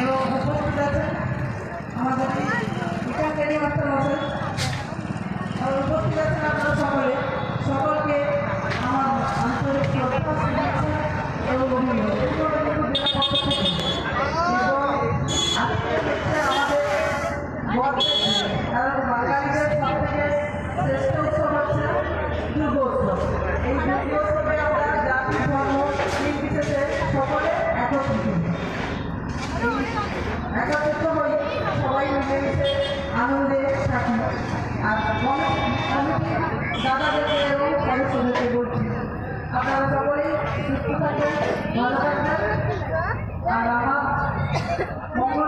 এবং উপস্থিত আছেন আমাদের এখানকারই মাস্টার মশাই, উপস্থিত আছেন আপনারা সকলকে আমার আন্তরিক এবং অভিনন্দন। আমাদের বাঙালিদের সব থেকে শ্রেষ্ঠ উৎসব হচ্ছে দুর্গোৎসব। এই দুর্গোৎসবে আমরা জাতি ধর্ম নির্বিশেষে সকলে একত্রিত হই, সবাই মিলেমিশে আনন্দে থাকি। আর কমিটির দাদাদেরকে এবং সদস্যদেরকে বলছি, আপনারা সকলেই সুস্থ থাকবেন, ভালো থাকবেন। আর আমার মঙ্গল